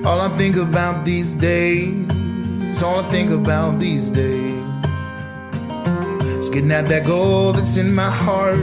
All I think about these days, all I think about these days is getting at that goal that's in my heart.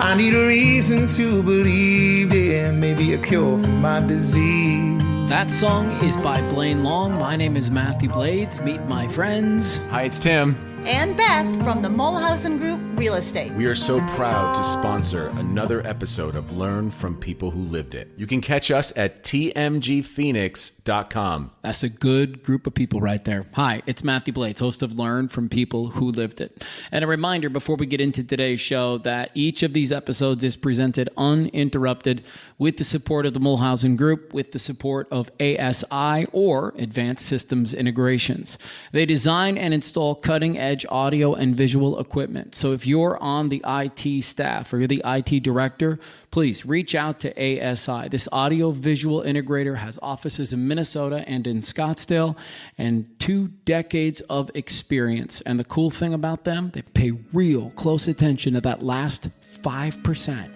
I need a reason to believe, yeah, maybe a cure for my disease. That song is by Blaine Long. My name is Matthew Blades. Meet my friends. Hi, it's Tim. And Beth from the Mulhausen Group Real Estate. We are so proud to sponsor another episode of Learn from People Who Lived It. You can catch us at tmgphoenix.com. That's a good group of people right there. Hi, it's Matthew Blades, host of Learn from People Who Lived It. And a reminder before we get into today's show that each of these episodes is presented uninterrupted with the support of the Mulhausen Group, with the support of ASI or Advanced Systems Integrations. They design and install cutting-edge audio and visual equipment. So if you're on the IT staff or you're the IT director, please reach out to ASI. This audio visual integrator has offices in Minnesota and in Scottsdale and 2 decades of experience. And the cool thing about them, they pay real close attention to that last 5%,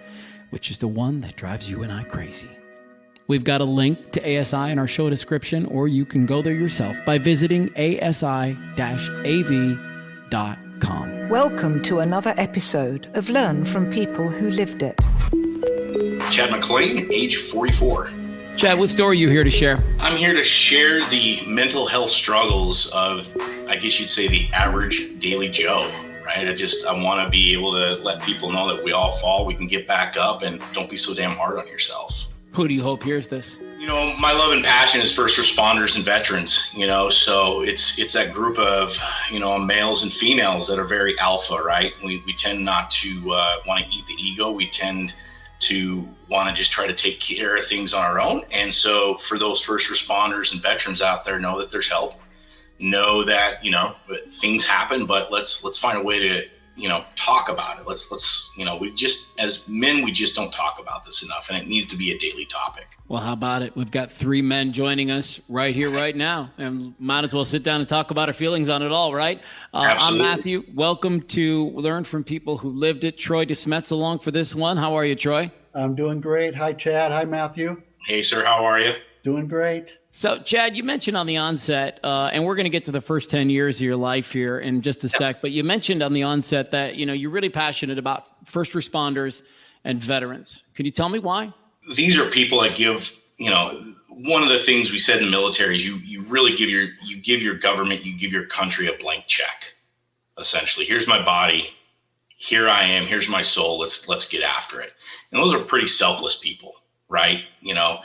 which is the one that drives you and I crazy. We've got a link to ASI in our show description, or you can go there yourself by visiting asi-av.com. Welcome to another episode of Learn from People Who Lived It. Chad McLean, age 44. Chad, what story are you here to share? I'm here to share the mental health struggles of, I guess you'd say, the average daily Joe, right? I want to be able to let people know that we all fall, we can get back up, and don't be so damn hard on yourself. Who do you hope hears this? You know, my love and passion is first responders and veterans, you know, so it's that group of, you know, males and females that are very alpha, right? We tend not to want to eat the ego. We tend to want to just try to take care of things on our own. And so for those first responders and veterans out there, know that there's help. Know that, you know, things happen, but let's find a way to, you know, talk about it. Let's, you know, we just, as men, we just don't talk about this enough, and it needs to be a daily topic. Well, how about it? We've got 3 men joining us right here, right now, and might as well sit down and talk about our feelings on it all, right? I'm Matthew. Welcome to Learn from People Who Lived It. Troy DeSmet's along for this one. How are you, Troy? I'm doing great. Hi, Chad. Hi, Matthew. Hey, sir. How are you? Doing great. So, Chad, you mentioned on the onset, and we're going to get to the first 10 years of your life here in just a sec, but you mentioned on the onset that, you know, you're really passionate about first responders and veterans. Can you tell me why? These are people that give, you know, one of the things we said in the military is you really give your government, you give your country a blank check, essentially. Here's my body. Here I am. Here's my soul. Let's get after it. And those are pretty selfless people, right? You know,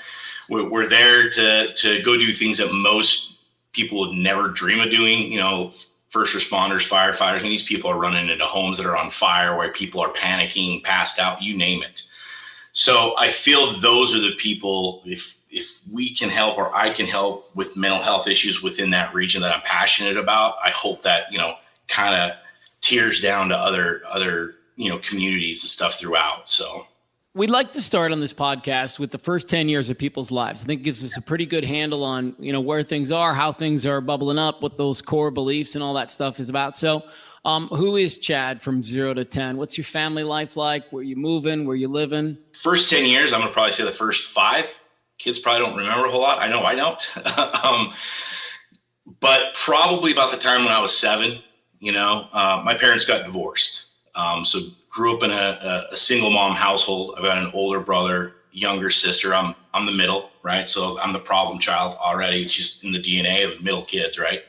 we're there to go do things that most people would never dream of doing. You know, first responders, firefighters, and these people are running into homes that are on fire where people are panicking, passed out, you name it. So I feel those are the people, if we can help or I can help with mental health issues within that region that I'm passionate about, I hope that, you know, kind of tears down to other, you know, communities and stuff throughout. So we'd like to start on this podcast with the first 10 years of people's lives. I think it gives us a pretty good handle on, you know, where things are, how things are bubbling up, what those core beliefs and all that stuff is about. So who is Chad from 0 to 10? What's your family life like? Where you moving? Where you living? First 10 years, I'm going to probably say the first 5. Kids probably don't remember a whole lot. I know I don't. But probably about the time when I was 7, you know, my parents got divorced. So grew up in a single mom household. I've got an older brother, younger sister. I'm the middle, right? So I'm the problem child already. It's just in the DNA of middle kids, right?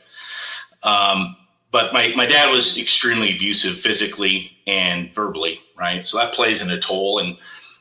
But my dad was extremely abusive physically and verbally, right? So that plays in a toll. And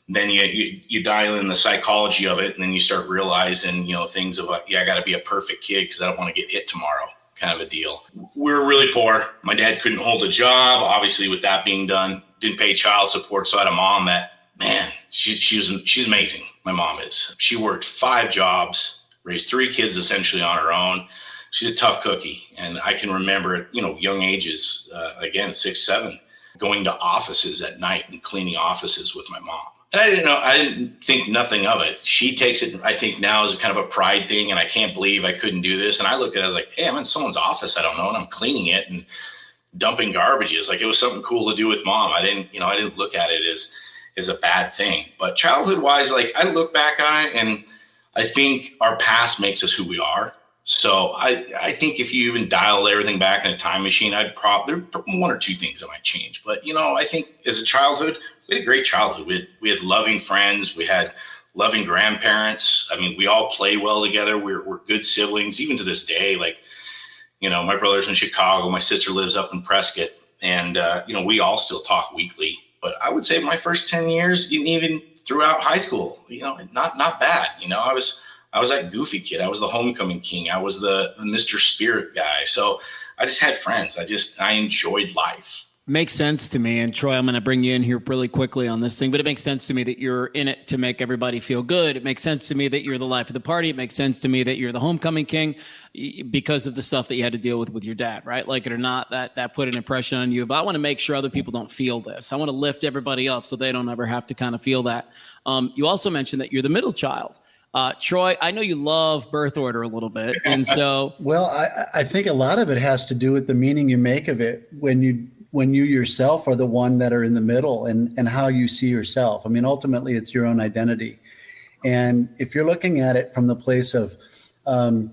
then you dial in the psychology of it, and then you start realizing, you know, things of, I got to be a perfect kid because I don't want to get hit tomorrow, kind of a deal. We were really poor. My dad couldn't hold a job. Obviously, with that being done, didn't pay child support. So I had a mom that, man, she's amazing. My mom is. She worked 5 jobs, raised 3 kids essentially on her own. She's a tough cookie. And I can remember at, you know, young ages, again, 6, 7, going to offices at night and cleaning offices with my mom. And I didn't think nothing of it. She takes it, I think, now as a kind of a pride thing. And I can't believe I couldn't do this. And I looked at it as like, hey, I'm in someone's office I don't know, and I'm cleaning it and dumping garbages. Like, it was something cool to do with mom. I didn't look at it as a bad thing. But childhood wise, like, I look back on it and I think our past makes us who we are. So I think if you even dial everything back in a time machine, there are one or two things that might change. But, I think as a childhood, we had a great childhood. We had loving friends. We had loving grandparents. I mean, we all played well together. We're good siblings, even to this day. Like, my brother's in Chicago. My sister lives up in Prescott. And, we all still talk weekly. But I would say my first 10 years, even throughout high school, not bad. I was that goofy kid. I was the homecoming king. I was the Mr. Spirit guy. So I just had friends. I enjoyed life. Makes sense to me. And Troy, I'm going to bring you in here really quickly on this thing, but it makes sense to me that you're in it to make everybody feel good. It makes sense to me that you're the life of the party. It makes sense to me that you're the homecoming king because of the stuff that you had to deal with your dad, right? Like it or not, that put an impression on you. But I want to make sure other people don't feel this. I want to lift everybody up so they don't ever have to kind of feel that. You also mentioned that you're the middle child. Troy, I know you love birth order a little bit. And so. Well, I think a lot of it has to do with the meaning you make of it when you yourself are the one that are in the middle and how you see yourself. I mean, ultimately, it's your own identity. And if you're looking at it from the place of, when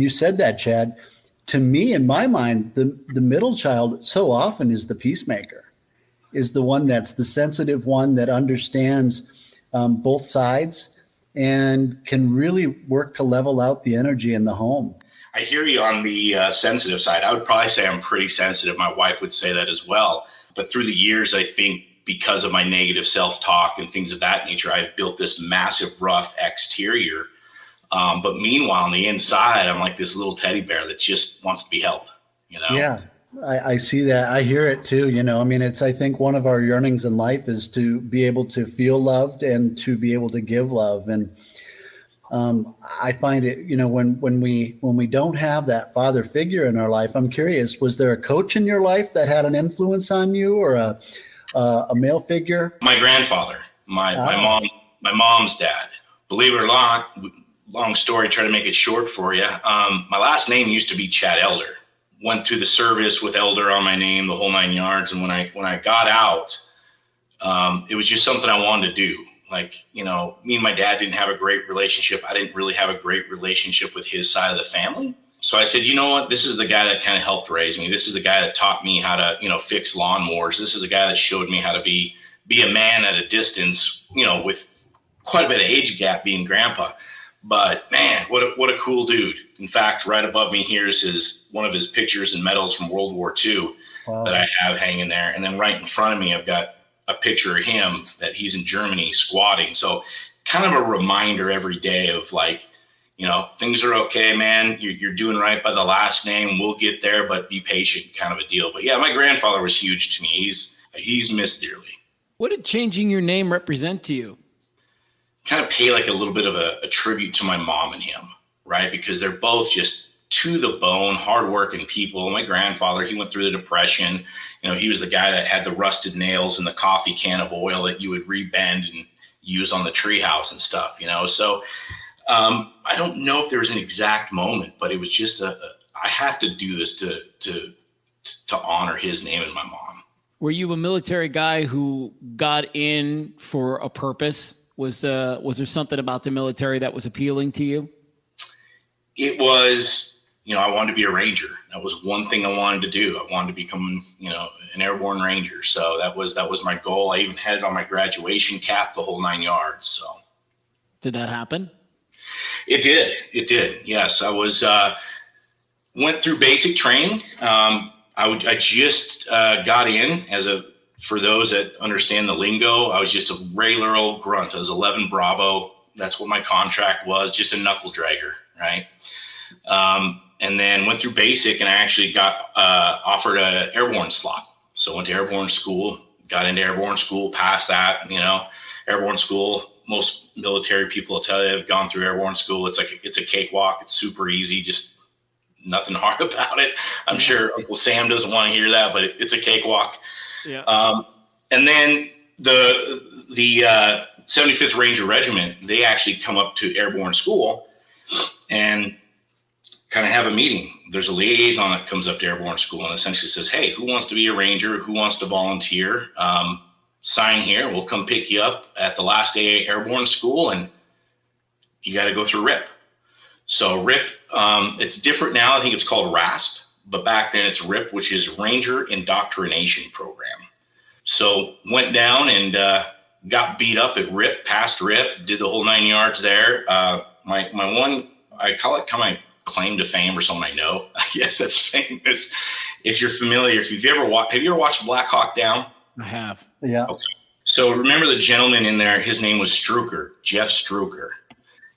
you said that, Chad, to me, in my mind, the middle child so often is the peacemaker, is the one that's the sensitive one that understands both sides and can really work to level out the energy in the home. I hear you on the sensitive side. I would probably say I'm pretty sensitive. My wife would say that as well. But through the years, I think because of my negative self-talk and things of that nature, I've built this massive, rough exterior. But meanwhile, on the inside, I'm like this little teddy bear that just wants to be held, Yeah, I see that. I hear it too. I mean, I think one of our yearnings in life is to be able to feel loved and to be able to give love. And I find it, when we don't have that father figure in our life, I'm curious, was there a coach in your life that had an influence on you or a male figure? My grandfather, my mom's dad. Believe it or not, long story, try to make it short for you. My last name used to be Chad Elder. Went through the service with Elder on my name, the whole 9 yards. And when I got out, it was just something I wanted to do. Like, me and my dad didn't have a great relationship. I didn't really have a great relationship with his side of the family. So I said, you know what? This is the guy that kind of helped raise me. This is the guy that taught me how to, fix lawnmowers. This is the guy that showed me how to be a man at a distance, with quite a bit of age gap being grandpa. But man, what a cool dude. In fact, right above me here is one of his pictures and medals from World War II. Wow. That I have hanging there. And then right in front of me, I've got a picture of him that he's in Germany squatting. So kind of a reminder every day of like, things are okay, man. You're doing right by the last name. We'll get there, but be patient, kind of a deal. But yeah, my grandfather was huge to me. He's missed dearly. What did changing your name represent to you? Kind of pay like a little bit of a tribute to my mom and him, right? Because they're both just to the bone, hardworking people. My grandfather, he went through the Depression. He was the guy that had the rusted nails and the coffee can of oil that you would rebend and use on the treehouse and stuff, So I don't know if there was an exact moment, but it was just I have to do this to honor his name and my mom. Were you a military guy who got in for a purpose? Was there something about the military that was appealing to you? It was, I wanted to be a Ranger. That was one thing I wanted to do. I wanted to become, an airborne Ranger. So that was my goal. I even had it on my graduation cap, the whole 9 yards. So, did that happen? It did. Yes, I was went through basic training. I just got in for those that understand the lingo, I was just a regular old grunt. I was 11 Bravo. That's what my contract was, just a knuckle dragger, right? And then went through basic, and I actually got offered an airborne slot. So went to airborne school, got into airborne school, passed that, airborne school. Most military people will tell you have gone through airborne school. It's a cakewalk. It's super easy, just nothing hard about it. I'm sure Uncle Sam doesn't want to hear that, but it's a cakewalk. Yeah. And then the 75th Ranger Regiment, they actually come up to airborne school and kind of have a meeting. There's a liaison that comes up to airborne school and essentially says, hey, who wants to be a Ranger? Who wants to volunteer? Sign here. We'll come pick you up at the last day of airborne school. And you got to go through RIP. So RIP, it's different now. I think it's called RASP, but back then it's RIP, which is Ranger Indoctrination Program. So went down and got beat up at RIP, passed RIP, did the whole 9 yards there. My one, I call it kind of my claim to fame or something I know. I guess that's famous. If you're familiar, have you ever watched Black Hawk Down? I have. Yeah. Okay. So remember the gentleman in there, his name was Struker, Jeff Struker.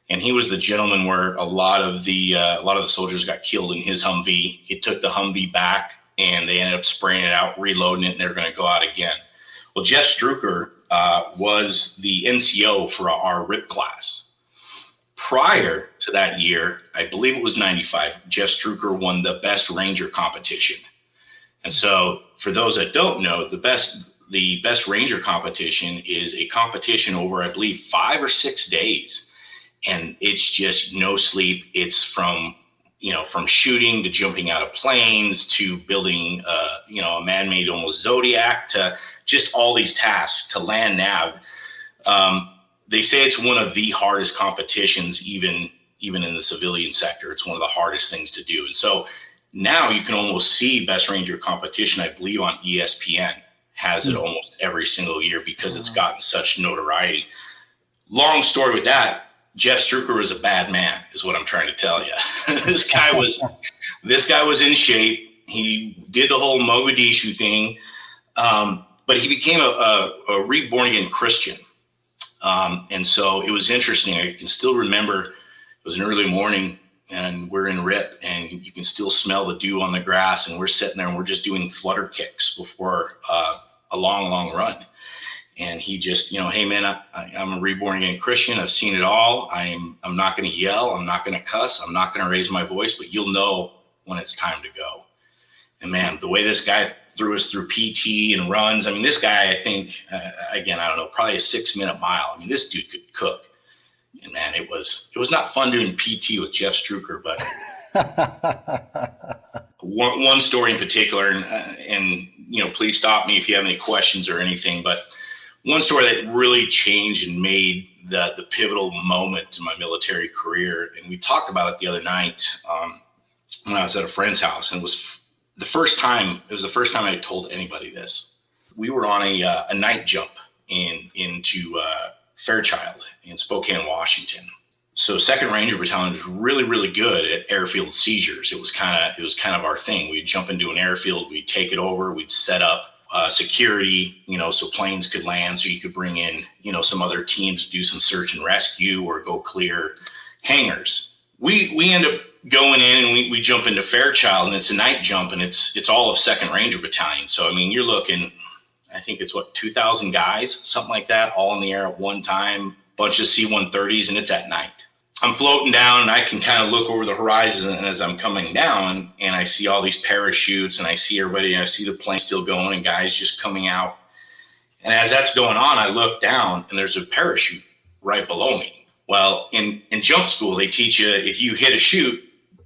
And he was the gentleman where a lot of the soldiers got killed in his Humvee. He took the Humvee back and they ended up spraying it out, reloading it, and they're going to go out again. Well, Jeff Struker was the NCO for our RIP class. Prior to that year, I believe it was 95, Jeff Struker won the best Ranger competition. And so for those that don't know, the best Ranger competition is a competition over, I believe, 5 or 6 days. And it's just no sleep. It's from shooting to jumping out of planes to building, a man-made almost Zodiac to just all these tasks to land nav. They say it's one of the hardest competitions, even in the civilian sector. It's one of the hardest things to do. And so now you can almost see Best Ranger competition, I believe, on ESPN has it almost every single year because it's gotten such notoriety. Long story with that. Jeff Struker was a bad man, is what I'm trying to tell you. This guy was in shape. He did the whole Mogadishu thing, but he became a reborn again Christian. And so it was interesting. I can still remember it was an early morning and we're in RIP and you can still smell the dew on the grass and we're sitting there and we're just doing flutter kicks before a long run. And he just, hey man, I'm a reborn again Christian. I've seen it all. I'm not going to yell. I'm not going to cuss. I'm not going to raise my voice, but you'll know when it's time to go. And man, the way this guy threw us through PT and runs. I mean, this guy, I think, again, I don't know, probably a 6-minute mile. I mean, this dude could cook. And man, it was not fun doing PT with Jeff Struker, but one story in particular, and please stop me if you have any questions or anything, but one story that really changed and made the pivotal moment in my military career, and we talked about it the other night when I was at a friend's house, and it was the first time I told anybody this. We were on a night jump into Fairchild in Spokane, Washington. So 2nd Ranger Battalion was really, really good at airfield seizures. It was kind of our thing. We'd jump into an airfield, we'd take it over, we'd set up security, so planes could land, so you could bring in, some other teams to do some search and rescue or go clear hangars. We end up going in and we jump into Fairchild, and it's a night jump, and it's all of 2nd Ranger Battalion. So, I mean, you're looking, I think it's 2,000 guys, something like that, all in the air at one time, bunch of C-130s, and it's at night. I'm floating down and I can kind of look over the horizon as I'm coming down, and I see all these parachutes and I see everybody and I see the plane still going and guys just coming out. And as that's going on, I look down and there's a parachute right below me. Well, in jump school, they teach you if you hit a chute,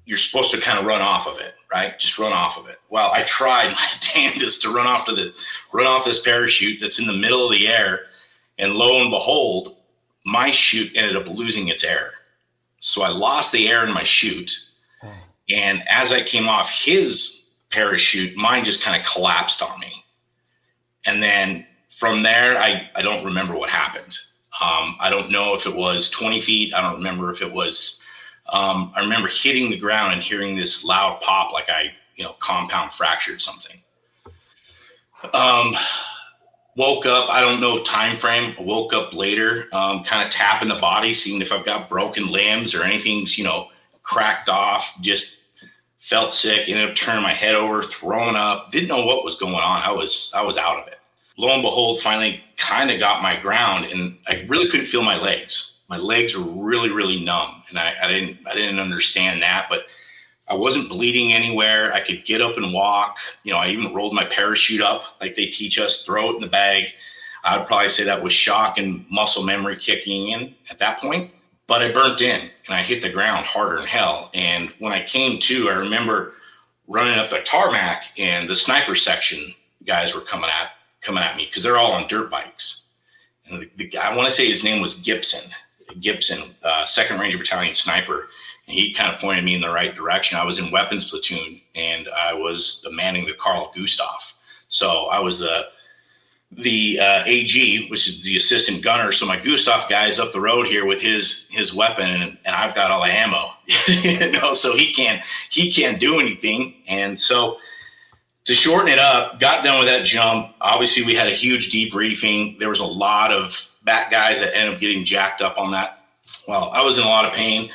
you're supposed to kind of run off of it, right? Just run off of it. Well, I tried my damnedest to run off this parachute that's in the middle of the air, and lo and behold, my chute ended up losing its air. So I lost the air in my chute. And as I came off his parachute, mine just kind of collapsed on me. And then from there, I don't remember what happened. I don't know if it was 20 feet. I don't remember if it was, I remember hitting the ground and hearing this loud pop, like I, compound fractured something. Woke up, I don't know time frame. I woke up later, kind of tapping the body, seeing if I've got broken limbs or anything's, cracked off. Just felt sick, ended up turning my head over, throwing up. Didn't know what was going on. I was out of it. Lo and behold, finally kind of got my ground, and I really couldn't feel my legs. My legs were really, really numb, and I didn't understand that, but I wasn't bleeding anywhere. I could get up and walk. I even rolled my parachute up like they teach us, throw it in the bag. I would probably say that was shock and muscle memory kicking in at that point. But I burnt in and I hit the ground harder than hell. And when I came to, I remember running up the tarmac, and the sniper section guys were coming at me because they're all on dirt bikes. And the guy, I want to say his name was Gibson. Gibson, 2nd Ranger Battalion sniper. And he kind of pointed me in the right direction. I was in weapons platoon, and I was manning the Carl Gustav. So I was the AG, which is the assistant gunner. So my Gustav guy is up the road here with his weapon, and I've got all the ammo, so he can't do anything. And so to shorten it up, got done with that jump. Obviously we had a huge debriefing. There was a lot of bat guys that ended up getting jacked up on that. Well, I was in a lot of pain.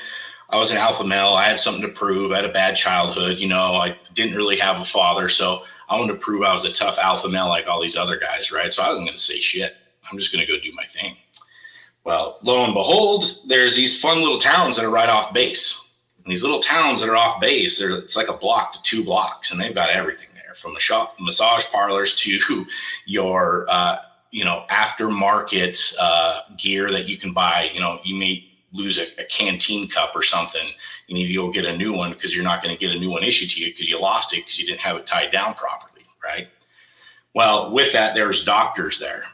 I was an alpha male. I had something to prove. I had a bad childhood. I didn't really have a father. So I wanted to prove I was a tough alpha male like all these other guys, right? So I wasn't going to say shit. I'm just going to go do my thing. Well, lo and behold, there's these fun little towns that are right off base. And these little towns that are off base, it's like a block to 2 blocks, and they've got everything there, from a shop, massage parlors to your, aftermarket gear that you can buy. You may lose a canteen cup or something. You need to go get a new one because you're not going to get a new one issued to you because you lost it because you didn't have it tied down properly, right? Well, with that, there's doctors there,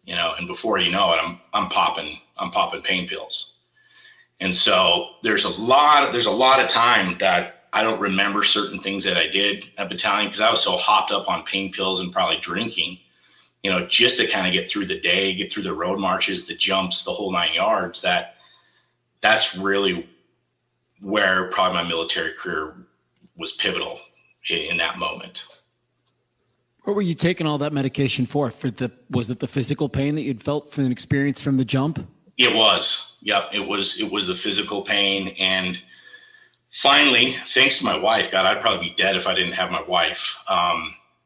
and before you know it, I'm popping pain pills. And so there's a lot of time that I don't remember certain things that I did at battalion because I was so hopped up on pain pills and probably drinking, just to kind of get through the day, get through the road marches, the jumps, the whole 9 yards. That's really where probably my military career was pivotal in that moment. What were you taking all that medication for? Was it the physical pain that you'd felt from an experience from the jump? It was. Yep. It was the physical pain. And finally, thanks to my wife, God, I'd probably be dead if I didn't have my wife.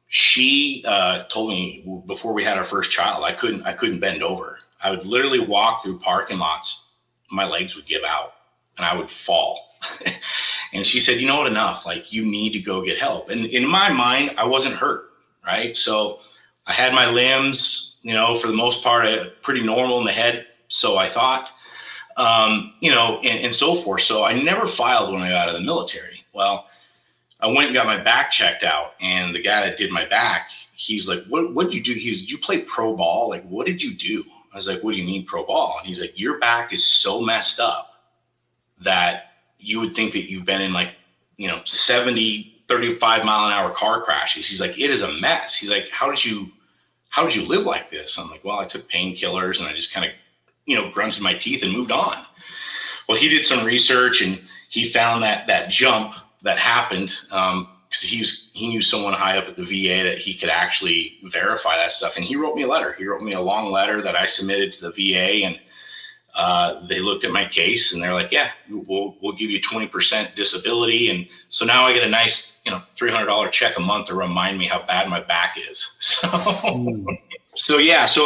She told me before we had our first child, I couldn't bend over. I would literally walk through parking lots. My legs would give out and I would fall. And she said, you know what, enough, like you need to go get help. And in my mind, I wasn't hurt. Right. So I had my limbs, for the most part, pretty normal in the head. So I thought, and so forth. So I never filed when I got out of the military. Well, I went and got my back checked out, and the guy that did my back, he's like, what did you do? Did you play pro ball? Like, what did you do? I was like, what do you mean pro ball? And he's like, your back is so messed up that you would think that you've been in 70, 35 mile an hour car crashes. He's like, it is a mess. He's like, how did you live like this? I'm like, well, I took painkillers and I just kind of, grunted my teeth and moved on. Well, he did some research and he found that jump that happened. Because he knew someone high up at the VA that he could actually verify that stuff. And he wrote me a letter. He wrote me a long letter that I submitted to the VA, and they looked at my case and they're like, yeah, we'll give you 20% disability. And so now I get a nice, $300 check a month to remind me how bad my back is. So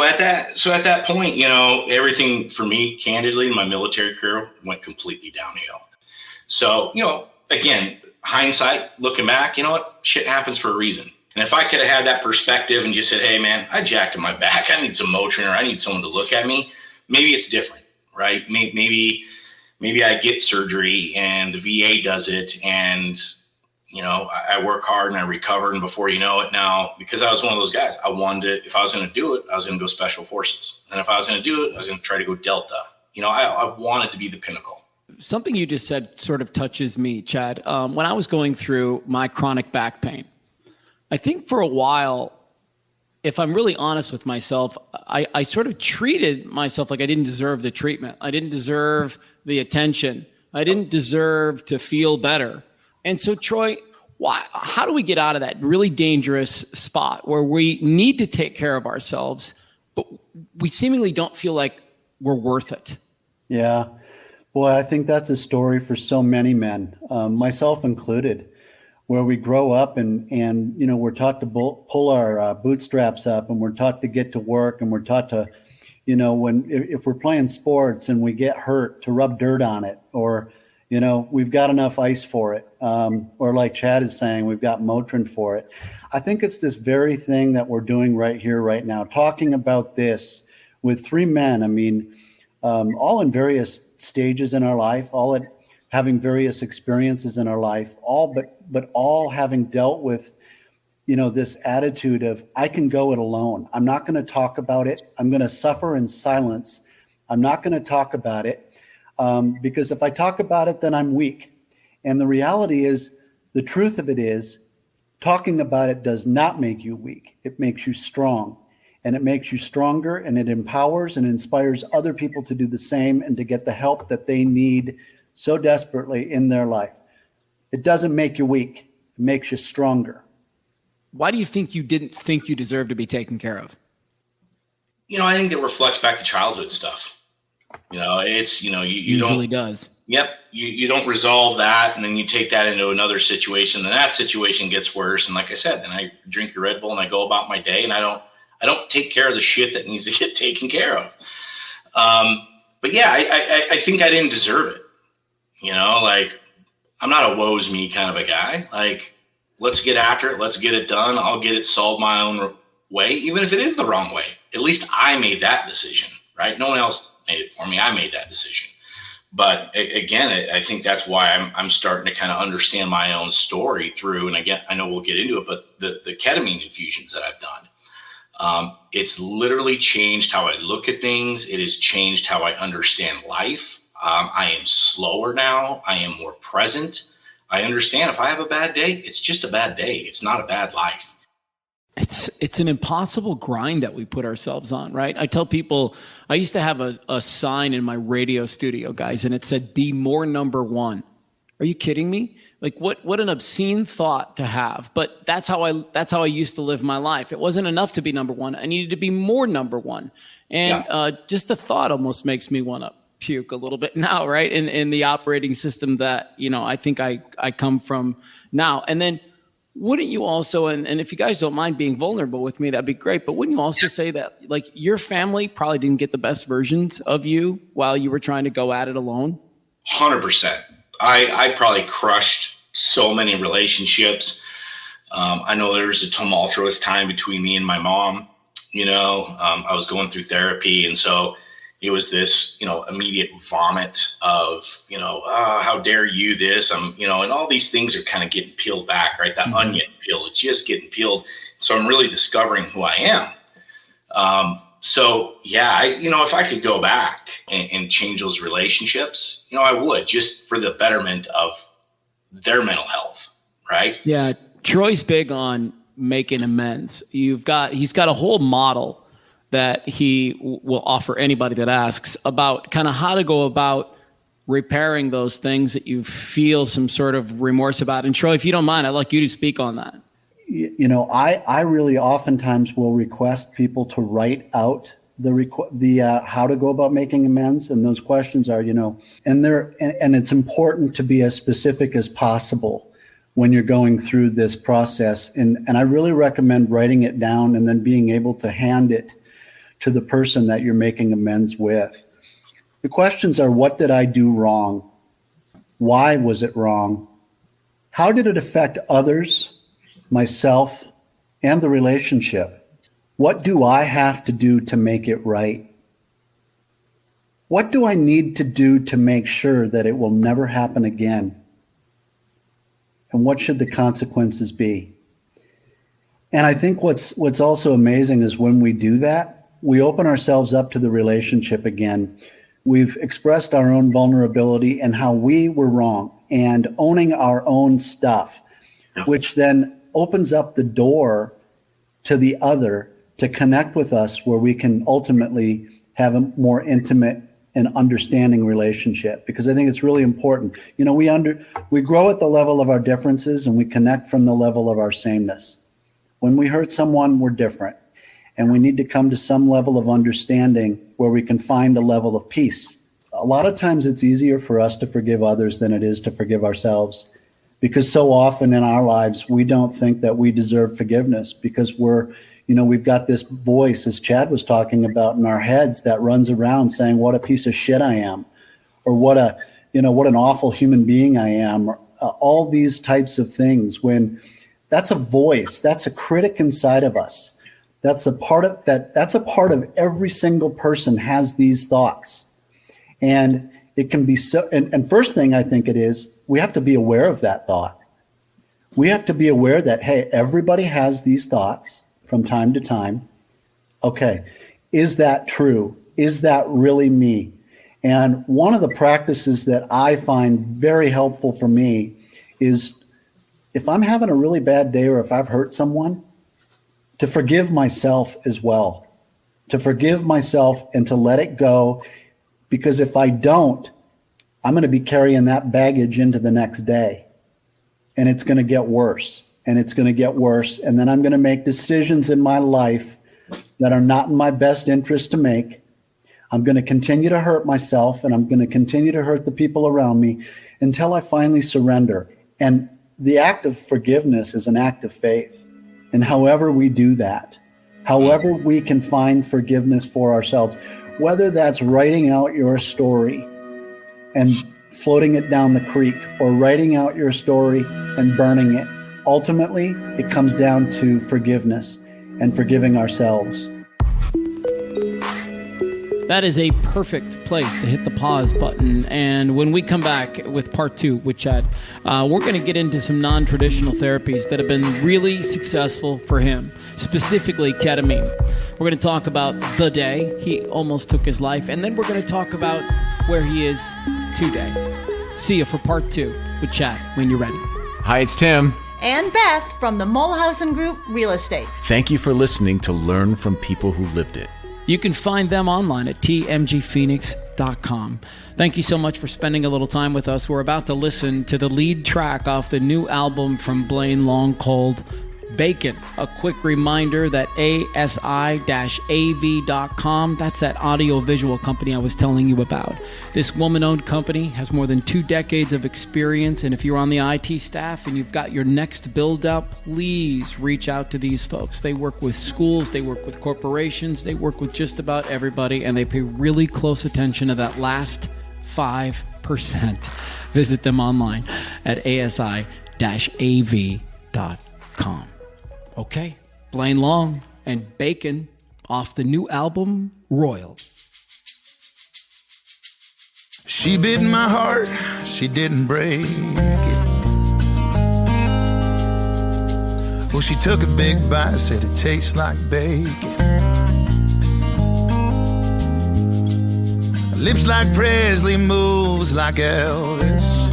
at that point, everything for me, candidly, in my military career went completely downhill. So, again, hindsight, looking back, you know what? Shit happens for a reason. And if I could have had that perspective and just said, hey, man, I jacked in my back. I need some Motrin, or I need someone to look at me. Maybe it's different, right? Maybe I get surgery and the VA does it, and, I work hard and I recover. And before you know it now, because I was one of those guys, if I was going to do it, I was going to go special forces. And if I was going to do it, I was going to try to go Delta. I wanted to be the pinnacle. Something you just said sort of touches me, Chad. When I was going through my chronic back pain, I think for a while, if I'm really honest with myself, I sort of treated myself like I didn't deserve the treatment. I didn't deserve the attention. I didn't deserve to feel better. And so, Troy, how do we get out of that really dangerous spot where we need to take care of ourselves, but we seemingly don't feel like we're worth it? Yeah. Boy, I think that's a story for so many men, myself included, where we grow up and we're taught to pull our bootstraps up, and we're taught to get to work, and we're taught to, if we're playing sports and we get hurt, to rub dirt on it, or, we've got enough ice for it. Or like Chad is saying, we've got Motrin for it. I think it's this very thing that we're doing right here, right now, talking about this with 3 men. I mean, all in various stages in our life, all at having various experiences in our life, but all having dealt with, this attitude of, I can go it alone. I'm not going to talk about it. I'm going to suffer in silence. I'm not going to talk about it. because if I talk about it, then I'm weak. And the reality is, the truth of it is, talking about it does not make you weak. It makes you strong, and it makes you stronger, and it empowers and inspires other people to do the same and to get the help that they need so desperately in their life. It doesn't make you weak. It makes you stronger. Why do you think you didn't think you deserved to be taken care of? I think that reflects back to childhood stuff. It's, you usually does. Yep. You don't resolve that, and then you take that into another situation, and that situation gets worse. And like I said, then I drink your Red Bull and I go about my day, and I don't take care of the shit that needs to get taken care of. But yeah, I think I didn't deserve it. I'm not a woe's me kind of a guy. Like, let's get after it. Let's get it done. I'll get it solved my own way, even if it is the wrong way. At least I made that decision, right? No one else made it for me. I made that decision. But again, I think that's why I'm starting to kind of understand my own story through, and again, I know we'll get into it, but the ketamine infusions that I've done, it's literally changed how I look at things. It has changed how I understand life. I am slower now. I am more present. I understand if I have a bad day, it's just a bad day. It's not a bad life. It's an impossible grind that we put ourselves on, right? I tell people, I used to have a sign in my radio studio, guys, and it said, "Be more number one." Are you kidding me? Like, what an obscene thought to have. But that's how I used to live my life. It wasn't enough to be number one. I needed to be more number one. And just the thought almost makes me want to puke a little bit now, right? In the operating system that, I think I come from now. And then wouldn't you also, and if you guys don't mind being vulnerable with me, that'd be great. But wouldn't you also say that, like, your family probably didn't get the best versions of you while you were trying to go at it alone? 100%. I probably crushed so many relationships. I know there was a tumultuous time between me and my mom. I was going through therapy, and so it was this, immediate vomit of, how dare you this? And all these things are kind of getting peeled back, right? That onion peel, it's just getting peeled. So I'm really discovering who I am. So yeah, if I could go back and change those relationships, I would, just for the betterment of their mental health, right? Yeah. Troy's big on making amends. He's got a whole model that he will offer anybody that asks about kind of how to go about repairing those things that you feel some sort of remorse about. And Troy, if you don't mind, I'd like you to speak on that. I really oftentimes will request people to write out the how to go about making amends. And those questions are, and it's important to be as specific as possible when you're going through this process. And I really recommend writing it down and then being able to hand it to the person that you're making amends with. The questions are, what did I do wrong? Why was it wrong? How did it affect others, myself, and the relationship? What do I have to do to make it right? What do I need to do to make sure that it will never happen again? And what should the consequences be? And I think what's also amazing is when we do that, we open ourselves up to the relationship again. We've expressed our own vulnerability and how we were wrong and owning our own stuff, which then opens up the door to the other to connect with us, where we can ultimately have a more intimate and understanding relationship. Because I think it's really important. We grow at the level of our differences, and we connect from the level of our sameness. When we hurt someone, we're different. And we need to come to some level of understanding where we can find a level of peace. A lot of times it's easier for us to forgive others than it is to forgive ourselves, because so often in our lives, we don't think that we deserve forgiveness, because we've got this voice, as Chad was talking about, in our heads that runs around saying, what a piece of shit I am, or what an awful human being I am, or all these types of things, when that's a voice, that's a critic inside of us. That's a part of every single person has these thoughts. And it can be so, and first thing I think it is, we have to be aware of that thought. We have to be aware that, hey, everybody has these thoughts from time to time. Okay, is that true? Is that really me? And one of the practices that I find very helpful for me is if I'm having a really bad day or if I've hurt someone, to forgive myself as well, to forgive myself and to let it go. Because if I don't, I'm going to be carrying that baggage into the next day, and it's going to get worse, and it's going to get worse. And then I'm going to make decisions in my life that are not in my best interest to make. I'm going to continue to hurt myself, and I'm going to continue to hurt the people around me until I finally surrender. And the act of forgiveness is an act of faith. And however we do that, however we can find forgiveness for ourselves, whether that's writing out your story and floating it down the creek, or writing out your story and burning it, ultimately it comes down to forgiveness and forgiving ourselves. That is a perfect place to hit the pause button. And when we come back with part 2 with Chad, we're going to get into some non-traditional therapies that have been really successful for him, specifically ketamine. We're going to talk about the day he almost took his life, and then we're going to talk about where he is today. See you for part 2 with Chad when you're ready. Hi, it's Tim. And Beth from the Mulhausen Group Real Estate. Thank you for listening to Learn from People Who Lived It. You can find them online at tmgphoenix.com. Thank you so much for spending a little time with us. We're about to listen to the lead track off the new album from Blaine Long called Bacon. A quick reminder that ASI-AV.com, that's that audio-visual company I was telling you about. This woman-owned company has more than 2 decades of experience, and if you're on the IT staff and you've got your next build-out, please reach out to these folks. They work with schools, they work with corporations, they work with just about everybody, and they pay really close attention to that last 5%. Visit them online at ASI-AV.com. Okay, Blaine Long and Bacon off the new album, Royal. She bit my heart, she didn't break it. Well, she took a big bite, said it tastes like bacon. Lips like Presley, moves like Elvis.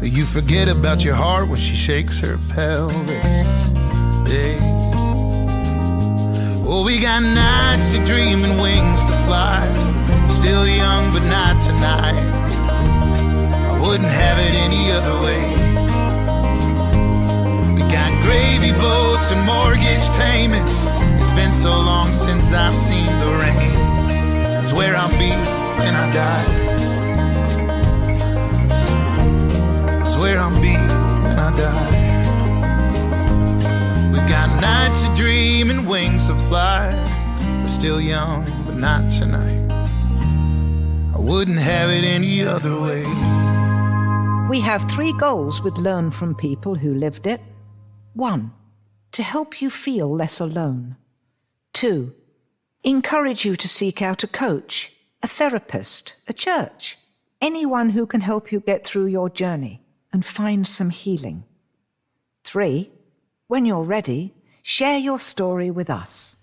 You forget about your heart when she shakes her pelvis. Hey. Oh, we got nights to dream and wings to fly. Still young, but not tonight. I wouldn't have it any other way. We got gravy boats and mortgage payments. It's been so long since I've seen the rain. It's where I'll be when I die. Where I'll be when I die. We got nights to dream and wings to fly. We're still young, but not tonight. I wouldn't have it any other way. We have 3 goals with Learn from People Who Lived It. 1. To help you feel less alone. 2. Encourage you to seek out a coach, a therapist, a church, anyone who can help you get through your journey and find some healing. 3, when you're ready, share your story with us.